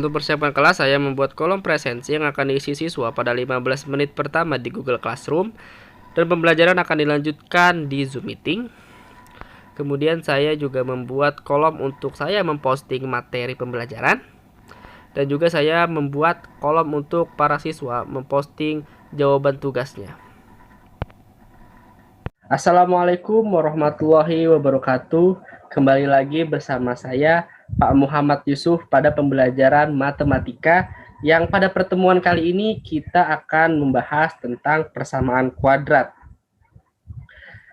Untuk persiapan kelas, saya membuat kolom presensi yang akan diisi siswa pada 15 menit pertama di Google Classroom, dan pembelajaran akan dilanjutkan di Zoom Meeting. Kemudian saya juga membuat kolom untuk saya memposting materi pembelajaran, dan juga saya membuat kolom untuk para siswa memposting jawaban tugasnya. Assalamualaikum warahmatullahi wabarakatuh. Kembali lagi bersama saya, Pak Muhammad Yusuf, pada pembelajaran matematika yang pada pertemuan kali ini kita akan membahas tentang persamaan kuadrat.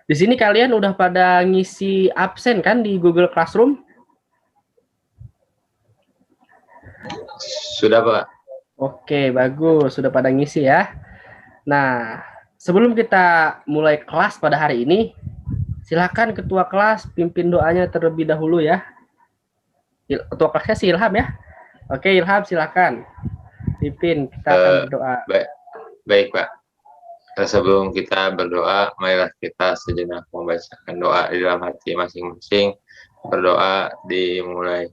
Di sini kalian udah pada ngisi absen kan di Google Classroom? Sudah, Pak. Oke, bagus. Sudah pada ngisi ya. Nah, sebelum kita mulai kelas pada hari ini, silakan ketua kelas pimpin doanya terlebih dahulu ya. Ketua kelasnya si Ilham ya. Oke, Ilham silakan pimpin, kita akan berdoa. Baik, Pak. Sebelum kita berdoa, marilah kita sejenak membacakan doa di dalam hati masing-masing. Berdoa dimulai.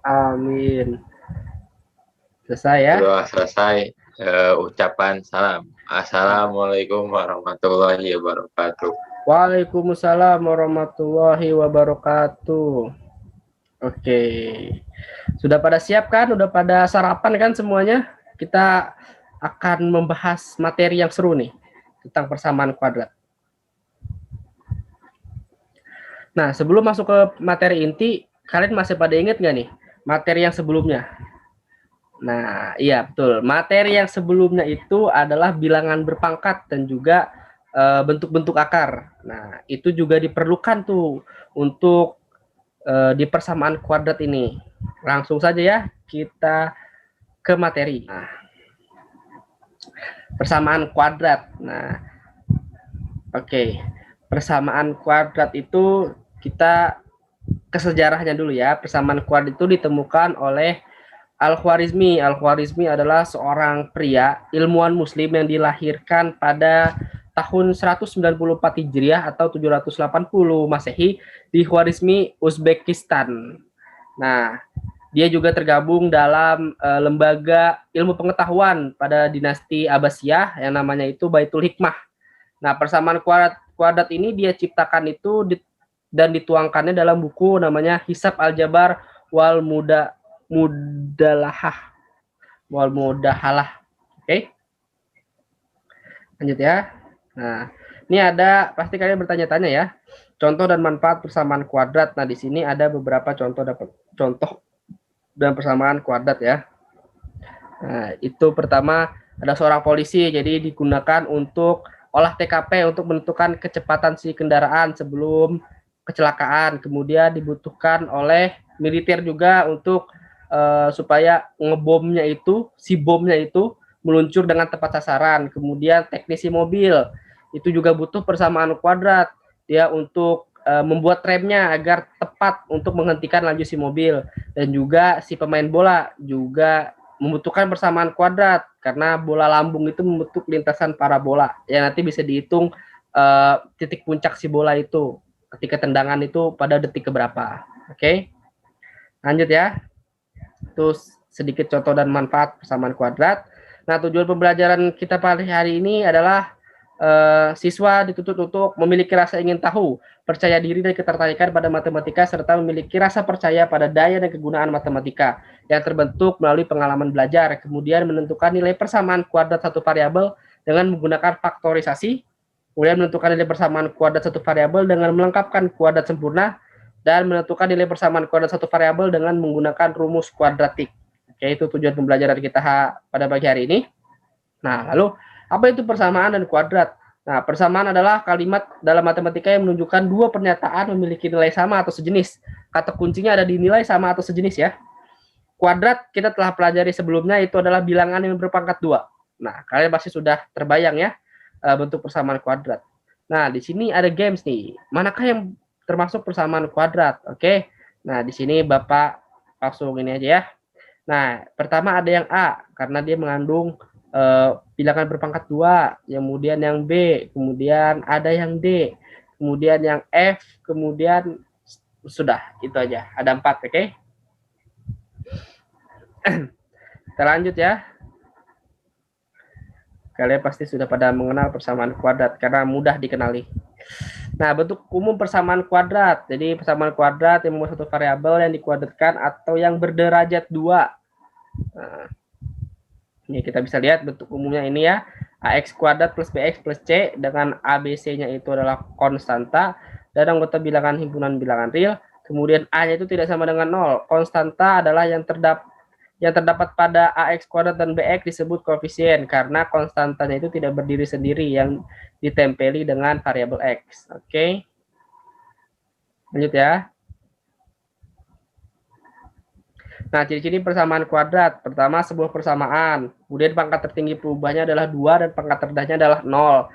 Amin. Selesai ya. Berdoa selesai. Ucapan salam. Assalamualaikum warahmatullahi wabarakatuh. Waalaikumsalam warahmatullahi wabarakatuh. Oke. Sudah pada siap kan? Udah pada sarapan kan semuanya? Kita akan membahas materi yang seru nih tentang persamaan kuadrat. Nah, sebelum masuk ke materi inti, kalian masih pada ingat nggak nih materi yang sebelumnya? Nah, iya betul. Materi yang sebelumnya itu adalah bilangan berpangkat dan juga bentuk-bentuk akar. Nah, itu juga diperlukan tuh untuk di persamaan kuadrat ini. Langsung saja ya, kita ke materi. Nah, persamaan kuadrat. Nah, oke. Persamaan kuadrat itu kita ke sejarahnya dulu ya. Persamaan kuadrat itu ditemukan oleh Al-Khwarizmi. Al-Khwarizmi adalah seorang pria ilmuwan muslim yang dilahirkan pada tahun 194 Hijriah atau 780 Masehi di Khwarizmi, Uzbekistan. Nah, dia juga tergabung dalam lembaga ilmu pengetahuan pada dinasti Abbasiyah yang namanya itu Baitul Hikmah. Nah, persamaan kuadrat ini dia ciptakan itu dan dituangkannya dalam buku namanya Hisab Al-Jabar wal Mudahalah. Oke. Lanjut ya. Nah, ini ada pasti kalian bertanya-tanya ya. Contoh dan manfaat persamaan kuadrat. Nah, di sini ada beberapa contoh dan persamaan kuadrat ya. Nah, itu pertama ada seorang polisi, jadi digunakan untuk olah TKP untuk menentukan kecepatan si kendaraan sebelum kecelakaan. Kemudian dibutuhkan oleh militer juga untuk supaya ngebomnya itu, si bomnya itu meluncur dengan tepat sasaran. Kemudian teknisi mobil itu juga butuh persamaan kuadrat, dia untuk membuat remnya agar tepat untuk menghentikan laju si mobil. Dan juga si pemain bola juga membutuhkan persamaan kuadrat karena bola lambung itu membentuk lintasan parabola yang nanti bisa dihitung titik puncak si bola itu ketika tendangan itu pada detik keberapa. Oke. Lanjut ya. Terus sedikit contoh dan manfaat persamaan kuadrat. Nah, tujuan pembelajaran kita pada hari ini adalah siswa dituntut untuk memiliki rasa ingin tahu, percaya diri dan ketertarikan pada matematika, serta memiliki rasa percaya pada daya dan kegunaan matematika yang terbentuk melalui pengalaman belajar. Kemudian menentukan nilai persamaan kuadrat satu variabel dengan menggunakan faktorisasi. Kemudian menentukan nilai persamaan kuadrat satu variabel dengan melengkapkan kuadrat sempurna, dan menentukan nilai persamaan kuadrat satu variabel dengan menggunakan rumus kuadratik. Oke, itu tujuan pembelajaran kita pada pagi hari ini. Nah, lalu apa itu persamaan dan kuadrat? Nah, persamaan adalah kalimat dalam matematika yang menunjukkan dua pernyataan memiliki nilai sama atau sejenis. Kata kuncinya ada di nilai sama atau sejenis ya. Kuadrat kita telah pelajari sebelumnya, itu adalah bilangan yang berpangkat 2. Nah, kalian pasti sudah terbayang ya bentuk persamaan kuadrat. Nah, di sini ada games nih. Manakah yang termasuk persamaan kuadrat? Oke. Nah, di sini Bapak langsung ini aja ya. Nah, pertama ada yang A karena dia mengandung bilangan berpangkat 2, kemudian yang B, kemudian ada yang D, kemudian yang F, kemudian sudah, itu aja. Ada 4, oke? Kita lanjut ya. Kalian pasti sudah pada mengenal persamaan kuadrat karena mudah dikenali. Nah, bentuk umum persamaan kuadrat. Jadi persamaan kuadrat yang memiliki satu variabel yang dikuadratkan atau yang berderajat 2. Nah, ini kita bisa lihat bentuk umumnya ini ya. AX kuadrat plus BX plus C dengan ABC-nya itu adalah konstanta dan anggota bilangan himpunan bilangan real. Kemudian A-nya itu tidak sama dengan 0. Konstanta adalah yang terdapat pada AX kuadrat dan BX disebut koefisien karena konstantanya itu tidak berdiri sendiri yang ditempeli dengan variabel X. Oke. Lanjut ya. Nah, ciri-ciri persamaan kuadrat. Pertama, sebuah persamaan. Kemudian pangkat tertinggi perubahannya adalah 2 dan pangkat terdahnya adalah 0.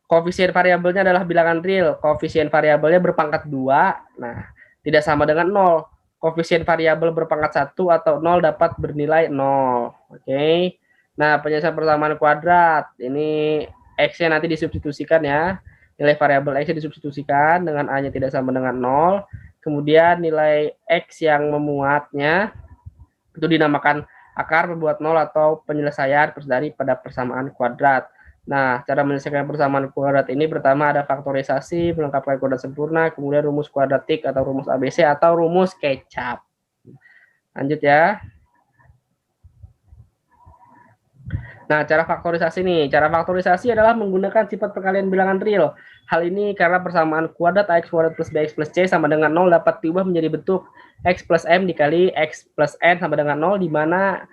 Koefisien variabelnya adalah bilangan real. Koefisien variabelnya berpangkat 2. Nah, tidak sama dengan 0. Koefisien variabel berpangkat 1 atau 0 dapat bernilai 0. Oke. Nah, penyelesaian persamaan kuadrat. Ini X-nya nanti disubstitusikan ya. Nilai variabel X-nya disubstitusikan dengan A-nya tidak sama dengan 0. Kemudian nilai X yang memuatnya itu dinamakan akar membuat 0 atau penyelesaian dari pada persamaan kuadrat. Nah, cara menyelesaikan persamaan kuadrat ini pertama ada faktorisasi, melengkapkan kuadrat sempurna, kemudian rumus kuadratik atau rumus ABC atau rumus kecap. Lanjut ya. Nah, cara faktorisasi nih. Cara faktorisasi adalah menggunakan sifat perkalian bilangan real. Hal ini karena persamaan kuadrat AX kuadrat plus BX plus C sama dengan 0 dapat diubah menjadi bentuk X plus M dikali X plus N sama dengan 0, di mana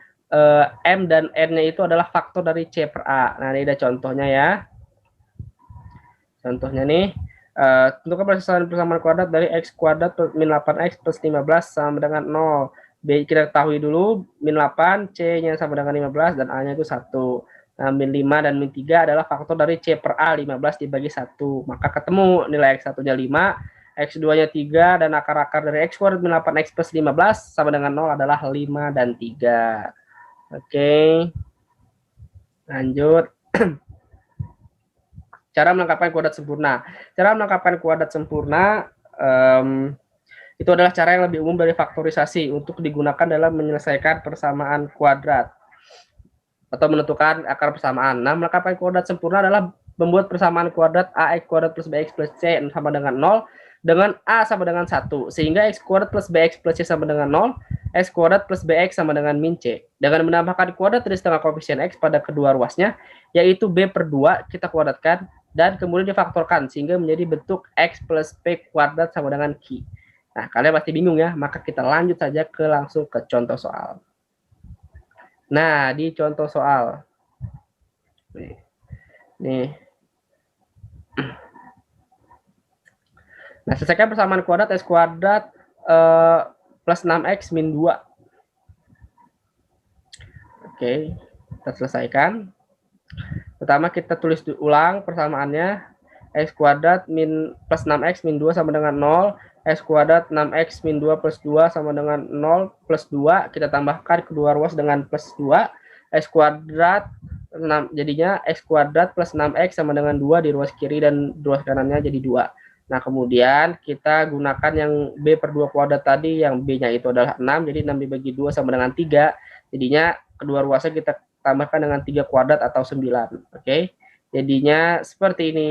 M dan N-nya itu adalah faktor dari C per A. Nah, ini ada contohnya ya. Contohnya nih, tentukan persamaan kuadrat dari X kuadrat min 8X plus 15 sama dengan 0. B kita ketahui dulu, min 8, C-nya sama dengan 15, dan A-nya itu 1. Nah, min 5 dan min 3 adalah faktor dari C per A, 15 dibagi 1. Maka ketemu nilai X1-nya 5, X2-nya 3, dan akar-akar dari X kuadrat min 8X plus 15 sama dengan 0 adalah 5 dan 3. Oke. Lanjut. Cara melengkapkan kuadrat sempurna. Cara melengkapkan kuadrat sempurna itu adalah cara yang lebih umum dari faktorisasi untuk digunakan dalam menyelesaikan persamaan kuadrat atau menentukan akar persamaan. Nah, melengkapkan kuadrat sempurna adalah membuat persamaan kuadrat AX kuadrat plus BX plus C sama dengan 0 dengan A sama dengan 1. Sehingga X kuadrat plus BX plus C sama dengan 0, X kuadrat plus BX sama dengan min C. Dengan menambahkan kuadrat dari setengah koefisien X pada kedua ruasnya, yaitu B per 2, kita kuadratkan, dan kemudian difaktorkan sehingga menjadi bentuk X plus P kuadrat sama dengan Q. Nah, kalian pasti bingung ya, maka kita lanjut saja langsung ke contoh soal. Nah, di contoh soal. Nih. Nah, selesaikan persamaan kuadrat X kuadrat plus 6X min 2. Oke, kita selesaikan. Pertama kita tulis ulang persamaannya. X kuadrat min plus 6X min 2 sama dengan 0. X kuadrat 6X min 2 plus 2 sama dengan 0 plus 2. Kita tambahkan kedua ruas dengan plus 2. X kuadrat 6, jadinya X kuadrat plus 6X sama dengan 2 di ruas kiri dan ruas kanannya jadi 2. Nah, kemudian kita gunakan yang B per 2 kuadrat tadi, yang B-nya itu adalah 6, jadi 6 dibagi 2 sama dengan 3. Jadinya kedua ruasnya kita tambahkan dengan 3 kuadrat atau 9. Oke. Jadinya seperti ini.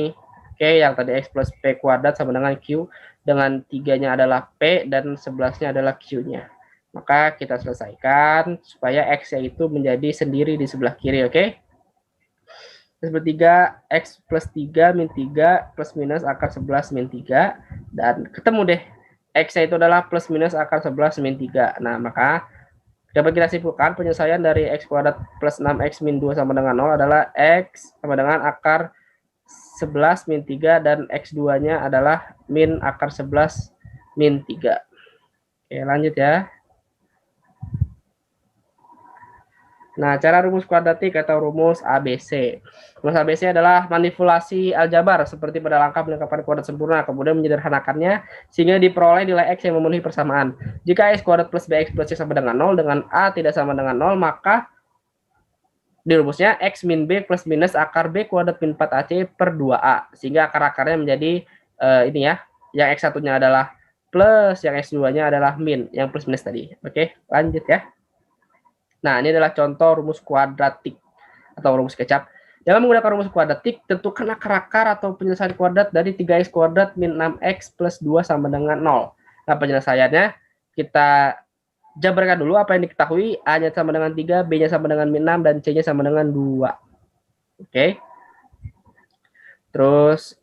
Oke, yang tadi X plus P kuadrat sama dengan Q, dengan 3-nya adalah P dan 11-nya adalah Q-nya. Maka kita selesaikan supaya X-nya itu menjadi sendiri di sebelah kiri, oke? Bertiga, X plus 3 min 3 plus minus akar 11 min 3, dan ketemu deh X-nya itu adalah plus minus akar 11 min 3. Nah, maka dapat kita simpulkan penyelesaian dari X kuadrat plus 6X min 2 sama dengan 0 adalah X sama dengan akar 11 min 3 dan X2-nya adalah min akar 11 min 3. Oke, lanjut ya. Nah, cara rumus kuadratik atau rumus ABC. Rumus ABC adalah manipulasi aljabar seperti pada langkah melengkapi kuadrat sempurna, kemudian menyederhanakannya sehingga diperoleh nilai X yang memenuhi persamaan. Jika X kuadrat plus BX plus C sama dengan 0 dengan A tidak sama dengan 0, maka di rumusnya X min B plus minus akar B kuadrat min 4AC per 2A. Sehingga akar-akarnya menjadi ini ya, yang X1-nya adalah plus, yang X2-nya adalah min, yang plus minus tadi. Oke, lanjut ya. Nah, ini adalah contoh rumus kuadratik atau rumus kecap. Dalam menggunakan rumus kuadratik, tentukan akar-akar atau penyelesaian kuadrat dari 3x kuadrat min 6x plus 2 sama dengan 0. Nah, penyelesaiannya kita jabarkan dulu apa yang diketahui. A-nya sama dengan 3, B-nya sama dengan min 6, dan C-nya sama dengan 2. Oke. Terus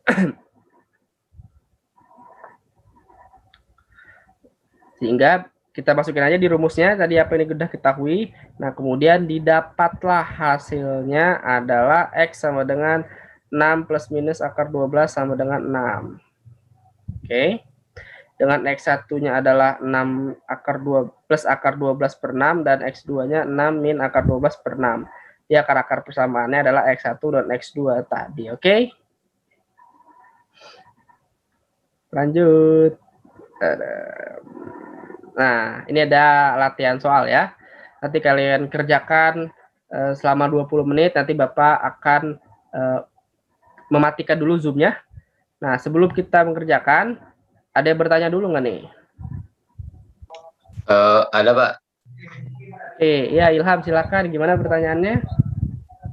sehingga kita masukin aja di rumusnya tadi apa yang sudah ketahui. Nah, kemudian didapatlah hasilnya adalah X sama dengan 6 plus minus akar 12 sama dengan 6. Oke. Dengan X1-nya adalah 6 akar 2 plus akar 12 per 6 dan X2-nya 6 min akar 12 per 6. Ya, akar-akar persamaannya adalah X1 dan X2 tadi. Oke. Lanjut. Nah, ini ada latihan soal ya. Nanti kalian kerjakan selama 20 menit. Nanti Bapak akan mematikan dulu Zoom-nya. Nah, sebelum kita mengerjakan, ada yang bertanya dulu nggak nih? Ada Pak. Oke, ya Ilham silakan. Gimana pertanyaannya?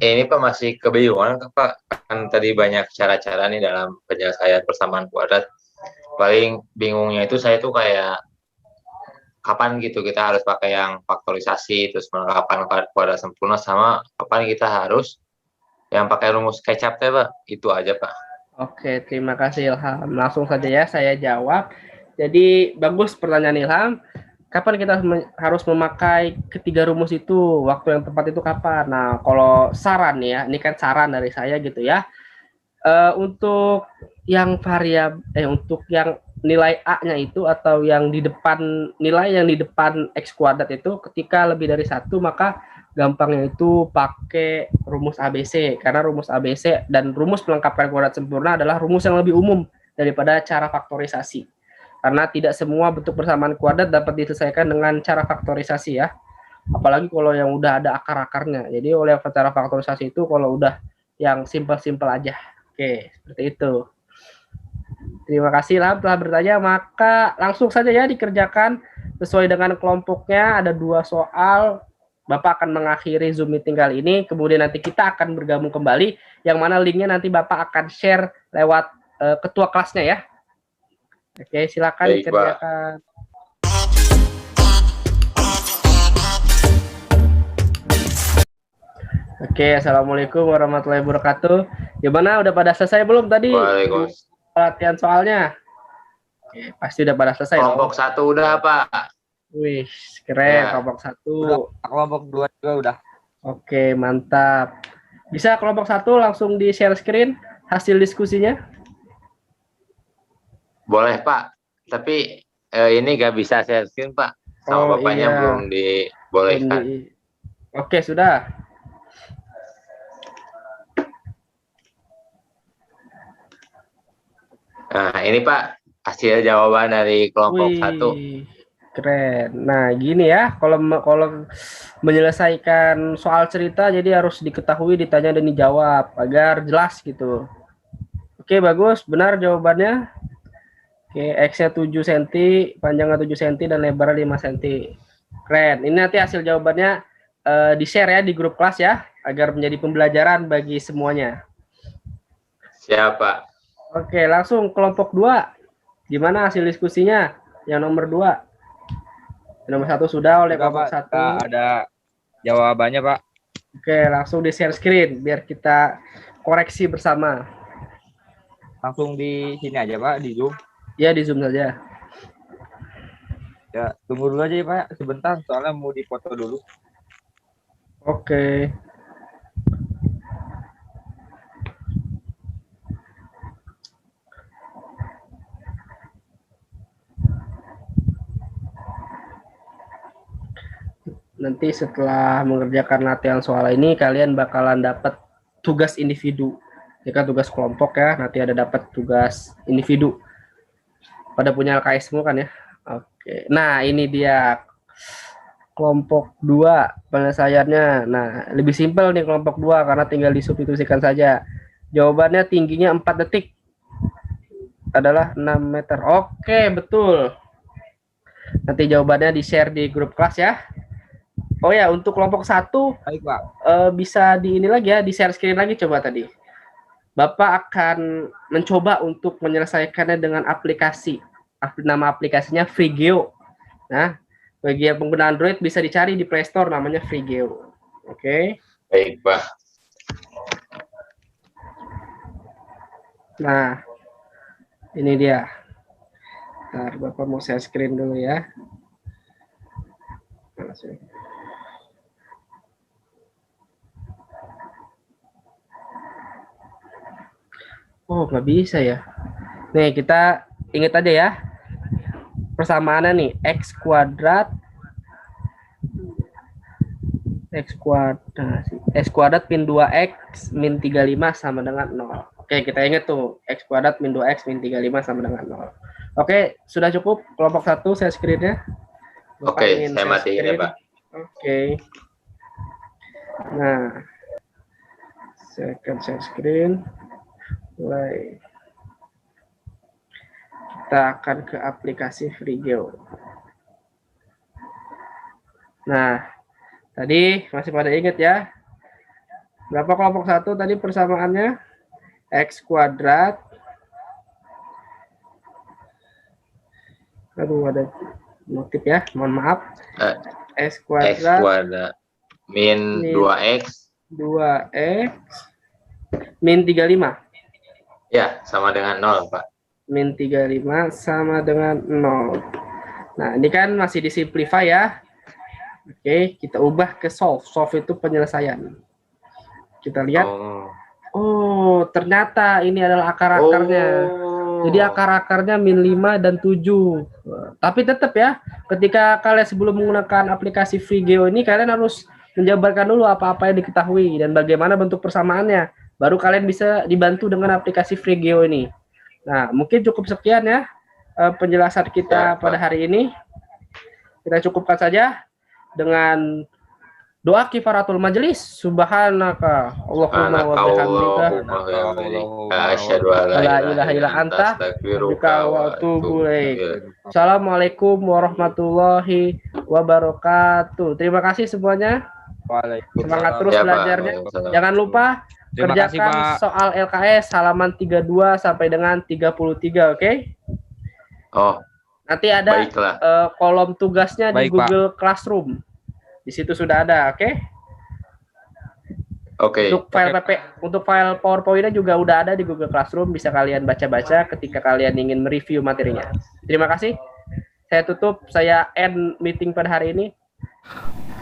Ini Pak masih kebingungan Pak. Kan tadi banyak cara-cara nih dalam penyelesaian persamaan kuadrat. Paling bingungnya itu saya tuh kayak kapan gitu kita harus pakai yang faktorisasi terus kapan kuadrat sempurna sama kapan kita harus yang pakai rumus kecap Pak. Itu aja Pak. Oke, terima kasih Ilham. Langsung saja ya saya jawab. Jadi bagus pertanyaan Ilham. Kapan kita harus memakai ketiga rumus itu? Waktu yang tepat itu kapan? Nah, kalau saran ya, ini kan saran dari saya gitu ya. Untuk yang untuk yang nilai A-nya itu atau yang di depan nilai yang di depan X kuadrat itu ketika lebih dari 1 maka gampangnya itu pakai rumus ABC karena rumus ABC dan rumus melengkapkan kuadrat sempurna adalah rumus yang lebih umum daripada cara faktorisasi. Karena tidak semua bentuk persamaan kuadrat dapat diselesaikan dengan cara faktorisasi ya. Apalagi kalau yang udah ada akar-akarnya. Jadi oleh cara faktorisasi itu kalau udah yang simpel-simpel aja. Oke, seperti itu. Terima kasih Ilham telah bertanya. Maka langsung saja ya dikerjakan sesuai dengan kelompoknya. Ada 2 soal. Bapak akan mengakhiri Zoom meeting kali ini. Kemudian nanti kita akan bergabung kembali. Yang mana linknya nanti Bapak akan share lewat ketua kelasnya ya. Oke, silakan dikerjakan. Oke, assalamualaikum warahmatullahi wabarakatuh. Gimana, udah pada selesai belum tadi? Latihan soalnya. Oke, pasti udah pada selesai. Kelompok 1 udah Pak. Wih, keren. Ya. Kelompok 1. Kelompok 2 juga udah. Oke, mantap. Bisa kelompok 1 langsung di share screen hasil diskusinya? Boleh Pak. Tapi ini gak bisa share screen Pak. Sama Bapaknya iya. Belum dibolehkan. Oke, sudah. Nah, ini Pak, hasil jawaban dari kelompok 1. Keren. Nah, gini ya, kalau menyelesaikan soal cerita jadi harus diketahui, ditanya dan dijawab agar jelas gitu. Oke, bagus. Benar jawabannya. Oke, X-nya 7 cm, panjangnya 7 cm dan lebarnya 5 cm. Keren. Ini nanti hasil jawabannya di-share ya di grup kelas ya agar menjadi pembelajaran bagi semuanya. Siapa? Oke, langsung kelompok 2. Gimana hasil diskusinya? Yang nomor 2. Yang nomor 1 sudah oleh kelompok 1. Ada jawabannya, Pak. Oke, langsung di share screen biar kita koreksi bersama. Langsung di sini aja, Pak, di Zoom. Ya, di Zoom saja. Ya, tunggu dulu aja ya, Pak, sebentar. Soalnya mau dipoto dulu. Oke. Nanti setelah mengerjakan latihan soal ini kalian bakalan dapat tugas individu. Jika tugas kelompok ya, nanti ada dapat tugas individu. Pada punya LKS semua kan ya. Oke. Nah, ini dia kelompok 2 penyelesaiannya. Nah, lebih simpel nih kelompok 2 karena tinggal disubstitusikan saja. Jawabannya tingginya 4 detik. Adalah 6 meter. Oke, betul. Nanti jawabannya di-share di grup kelas ya. Oh ya, untuk kelompok 1 Baik, Pak. bisa di ini lagi ya, di share screen lagi coba tadi. Bapak akan mencoba untuk menyelesaikannya dengan aplikasi. Nama aplikasinya Frigeo. Nah, bagi yang pengguna Android bisa dicari di Play Store namanya Frigeo. Oke. Baik, Pak. Nah, ini dia. Ntar Bapak mau share screen dulu ya. Oh, nggak bisa ya. Nih, kita ingat aja ya. Persamaannya nih, X kuadrat min 2X min 35 sama dengan 0. Oke, kita ingat tuh, X kuadrat min 2X min 35 sama dengan 0. Oke, sudah cukup kelompok 1 saya screen-nya. Oke, saya matiin ya, Pak. Oke. Nah, saya akan share screen. Mulai. Kita akan ke aplikasi Frigeo. Nah, tadi masih pada ingat ya? Berapa kelompok 1 tadi persamaannya? X kuadrat. Aduh, ada notif ya, mohon maaf. X kuadrat min 2X 2X min 35. Ya, sama dengan 0, Pak. Min 35 sama dengan 0. Nah, ini kan masih disimplify ya. Oke, kita ubah ke solve. Solve itu penyelesaian. Kita lihat. Oh, ternyata ini adalah akar-akarnya. Jadi akar-akarnya min 5 dan 7. Tapi tetap ya, ketika kalian sebelum menggunakan aplikasi Frigeo ini, kalian harus menjabarkan dulu apa-apa yang diketahui dan bagaimana bentuk persamaannya. Baru kalian bisa dibantu dengan aplikasi Frigeo ini. Nah, mungkin cukup sekian ya penjelasan kita pada hari ini. Kita cukupkan saja dengan doa kifaratul majelis. Subhanaka Allahumma wa bihamdika asyhadu an la ilaha illa anta astaghfiruka wa atubu ilaik. Assalamualaikum warahmatullahi wabarakatuh. Terima kasih semuanya. Semangat terus belajarnya. Jangan lupa kerjakan soal LKS halaman 32 sampai dengan 33, oke? Oh. Nanti ada kolom tugasnya di Google Classroom. Di situ sudah ada, oke? Oke. Untuk file PowerPoint-nya juga udah ada di Google Classroom, bisa kalian baca-baca ketika kalian ingin mereview materinya. Terima kasih. Saya tutup, saya end meeting pada hari ini.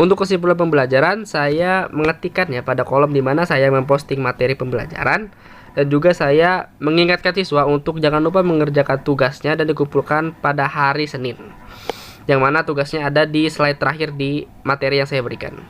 Untuk kesimpulan pembelajaran, saya mengetikkan ya pada kolom di mana saya memposting materi pembelajaran dan juga saya mengingatkan siswa untuk jangan lupa mengerjakan tugasnya dan dikumpulkan pada hari Senin. Yang mana tugasnya ada di slide terakhir di materi yang saya berikan.